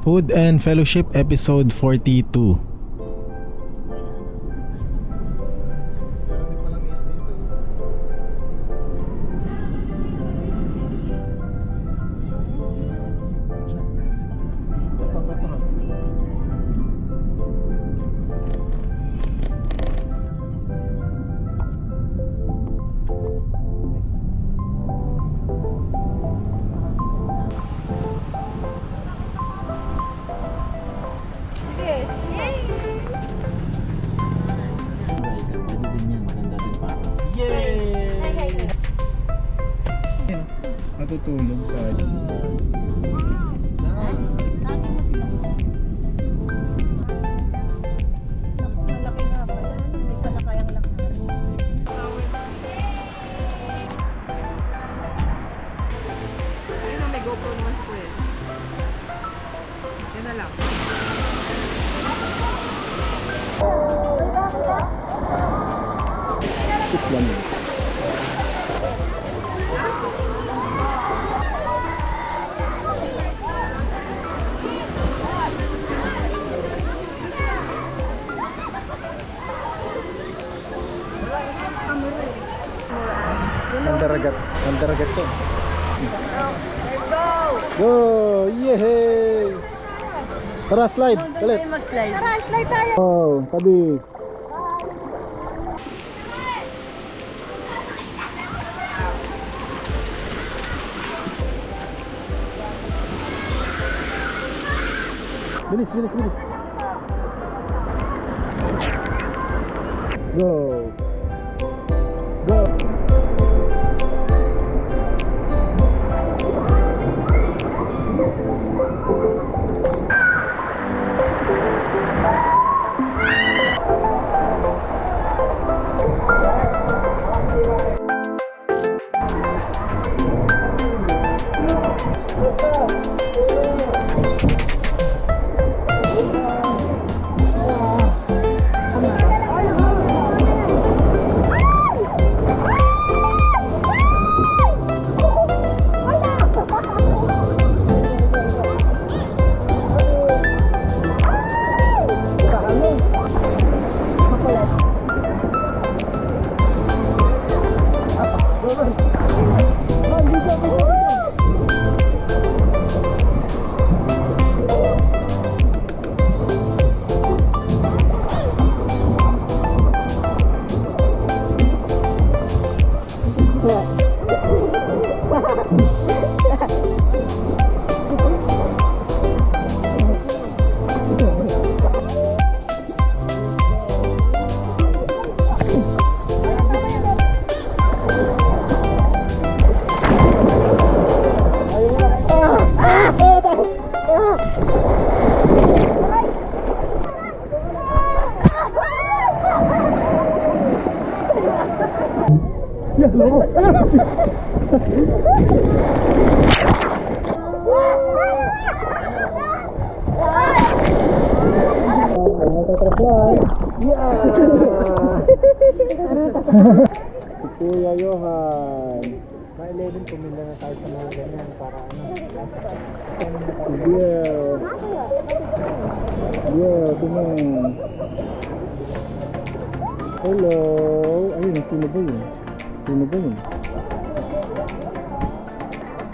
Food and Fellowship episode 42. Natutulog sa Malaki nga pala. Hindi pala kayang lakarin. Ayun na, may GoPro naman po eh. Yan na lang. Andaragat to. Go! Yehey! Tara, slide! Ulit! Mag-slide. Tara, slide tayo! Oh, tabi! Bilis, bilis, bilis! Go! Go! Kuya Johan. May 11 pumila na tayo sa mga ganyan para ano. Yeah, tumeng. Hello. Ayun, sino ba yun? Sino ba yun?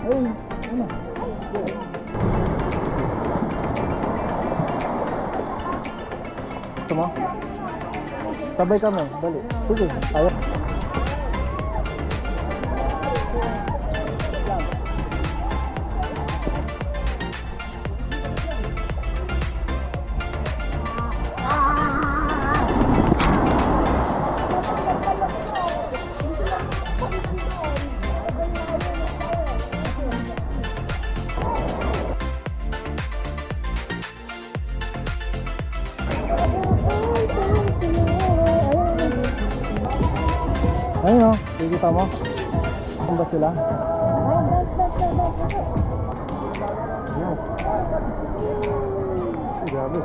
Ay, ano? Ito mo? Sabay kami, dali. Sige, tayo. Ayun o, kikita mo? Saan ba sila? Ayun. Ay, grabe.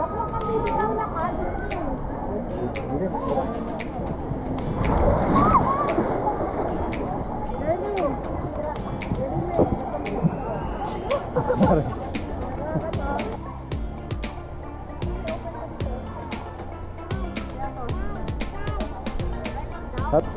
Up.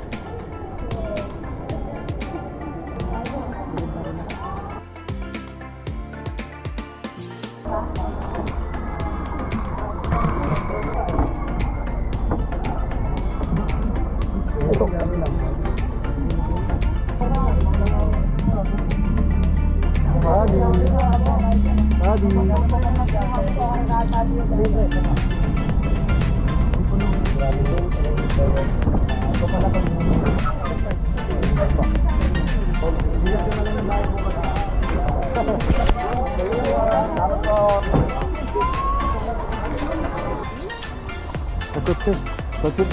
Patut.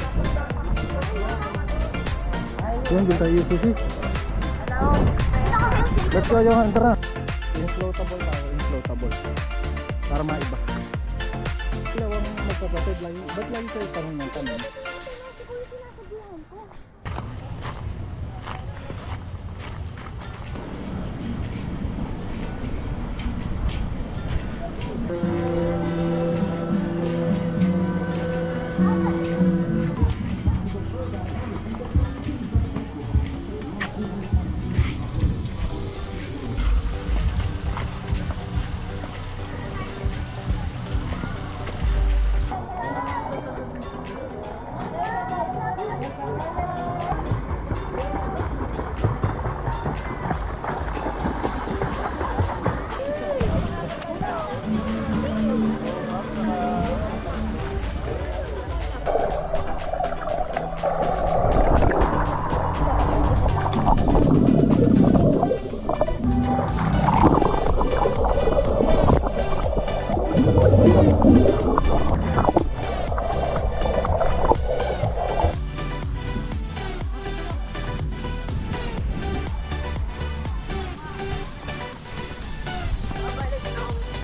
Yan, doon tayo susi. Let's go, Johan, tara. Inflatable tayo, inflatable. Para maiba. Dalawang magkapatid lang. Ba't lang kayo tanong ng tanong?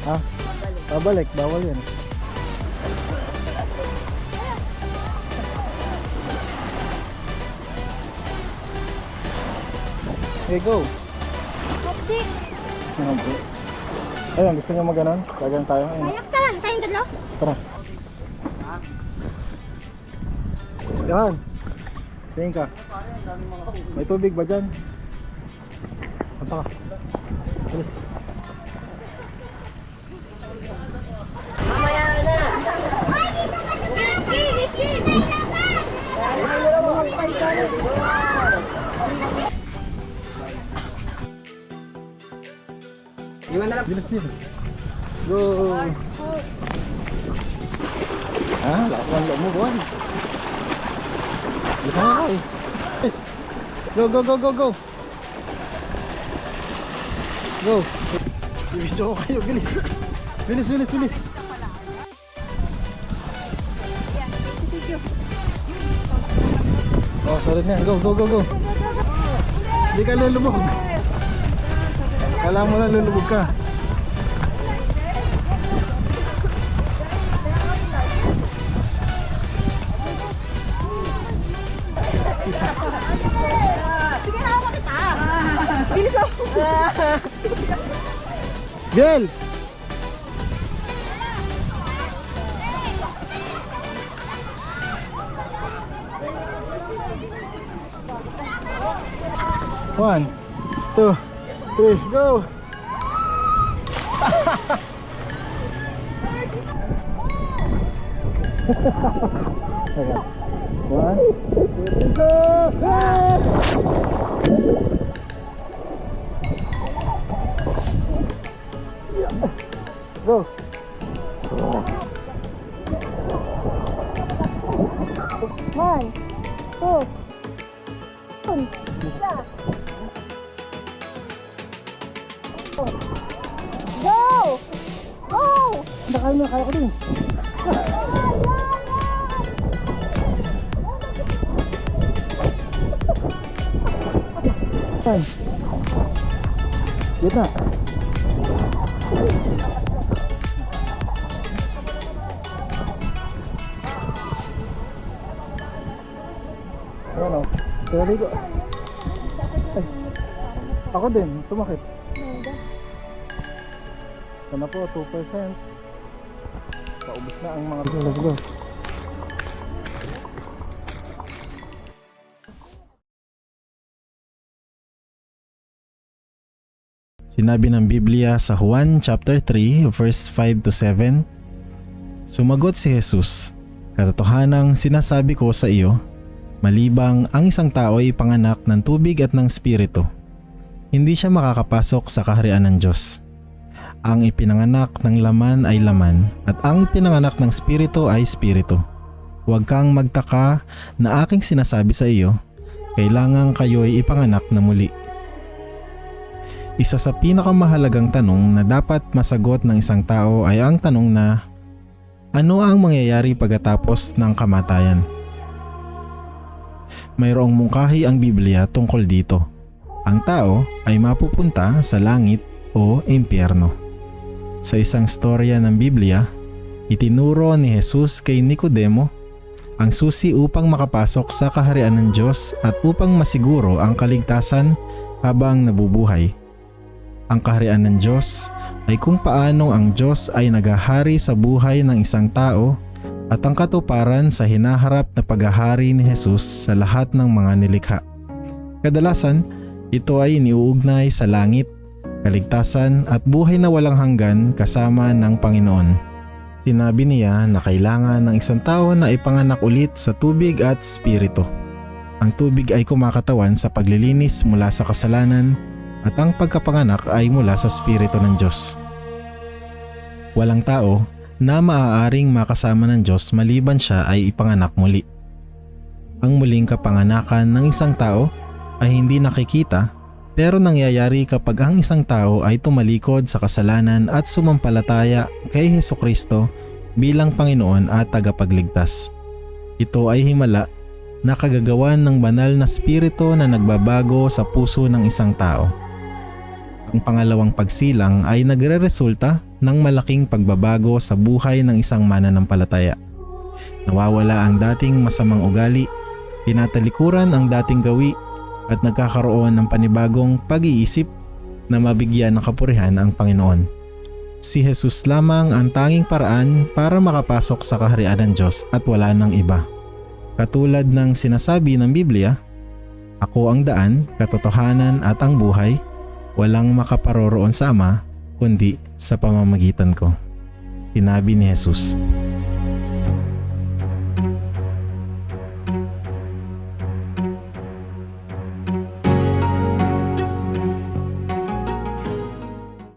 Ha? Babalik, bawal yan. Okay, go. Okay. Ayun, gusto nyo mag-ganon? Gagan tayo. Ayun. Kayak ka lang, tayong dalaw. Tara. Yan. Tingin ka. May tubig ba dyan? Punta ka. Alis. Bilis bilis. Go. Ah, lakas man loob mo, buwan. Bilis na ako eh. Yes. Go, go, go, go, go. Go. I-video ko kayo, bilis. Bilis, bilis, bilis. Oh, solid na. Go, go, go, go. Hindi ka lulubog. Kala mo na lulubog ka. Sige, hawa kita. Bilis ako. Bel! One, two, three, go! Okay. One, two, three, go! Go! One, two, isa. Go! Go! Kaya ko din. Saan? Gitna. Ayan o. Sorry ko. Ay. Ako din. Tumakit. Sana po 2%. Paubos na ang mga... Let's go. Sinabi ng Biblia sa Juan chapter 3 verse 5 to 7, Sumagot si Jesus, Katotohanang sinasabi ko sa iyo, malibang ang isang tao ay panganak ng tubig at ng Espiritu, hindi siya makakapasok sa kaharian ng Diyos. Ang ipinanganak ng laman ay laman at ang ipinanganak ng Espiritu ay Espiritu. Huwag kang magtaka na aking sinasabi sa iyo, kailangan kayo'y ipanganak na muli. Isa sa pinakamahalagang tanong na dapat masagot ng isang tao ay ang tanong na, ano ang mangyayari pagkatapos ng kamatayan? Mayroong mungkahi ang Biblia tungkol dito. Ang tao ay mapupunta sa langit o impyerno. Sa isang storya ng Biblia, itinuro ni Jesus kay Nicodemo ang susi upang makapasok sa kaharian ng Diyos at upang masiguro ang kaligtasan habang nabubuhay. Ang kaharian ng Diyos ay kung paano ang Diyos ay naghahari sa buhay ng isang tao at ang katuparan sa hinaharap na paghahari ni Jesus sa lahat ng mga nilikha. Kadalasan, ito ay iniuugnay sa langit, kaligtasan at buhay na walang hanggan kasama ng Panginoon. Sinabi niya na kailangan ng isang tao na ipanganak ulit sa tubig at Espiritu. Ang tubig ay kumakatawan sa paglilinis mula sa kasalanan at ang pagkapanganak ay mula sa Espiritu ng Diyos. Walang tao na maaaring makasama ng Diyos maliban siya ay ipanganak muli. Ang muling kapanganakan ng isang tao ay hindi nakikita pero nangyayari kapag ang isang tao ay tumalikod sa kasalanan at sumampalataya kay Hesukristo bilang Panginoon at tagapagligtas. Ito ay himala na kagagawan ng banal na spirito na nagbabago sa puso ng isang tao. Ang pangalawang pagsilang ay nagreresulta ng malaking pagbabago sa buhay ng isang mananampalataya. Nawawala ang dating masamang ugali, tinatalikuran ang dating gawi at nagkakaroon ng panibagong pag-iisip na mabigyan ng kapurihan ang Panginoon. Si Jesus lamang ang tanging paraan para makapasok sa kaharian ng Diyos at wala nang iba. Katulad ng sinasabi ng Biblia, Ako ang daan, katotohanan at ang buhay, walang makaparoroon sa Ama kundi sa pamamagitan ko. Sinabi ni Jesus.